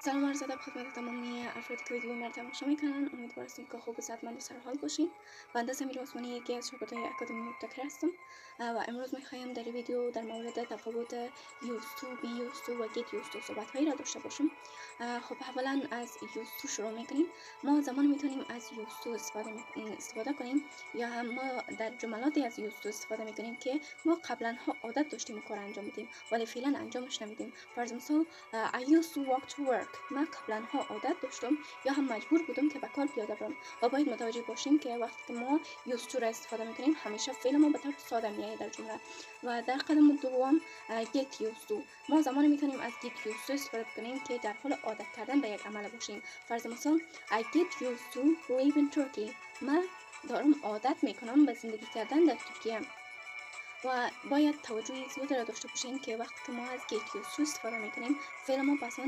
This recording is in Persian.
سلام عرض ادب خدمت تمامی افرادی که ویدیو مرا تماشا میکنن. امیدوار هستیم که خوب و صحتمند و سرحال باشین. بنده سمیر عثمانی یکی از شاگردای اکادمی مبتکر هستم و امروز میخوایم در این ویدیو در مورد تفاوت used to, be used to و get used to صحبت هایی را داشته باشیم. خب اولا از used to شروع میکنیم. ما زمان میتونیم از used to استفاده کنیم یا هم ما در جملاتی از used to استفاده میکنیم که ما قبلا ها عادت داشتیم و کار انجام میدیم ولی فعلا انجامش نمیدیم. فرض مثال I used to walk to work. من قبلا ها عادت داشتم یا هم مجبور بودم که به کار پیاده برم و باید متوجه باشیم که وقتی که ما used to را استفاده میکنیم همیشه فعل ما به طور ساده میآید در جمله. و در قدم دوم get used to، ما زمانی میتونیم از get used to استفاده کنیم که در حال عادت کردن به یک عمل باشیم. فرض مثال I get used to live in Turkey. من دارم عادت میکنم به زندگی کردن در ترکیه. و باید توجه زیاد را داشته باشین که وقتی که ما از get used to استفاده میکنیم فعل ما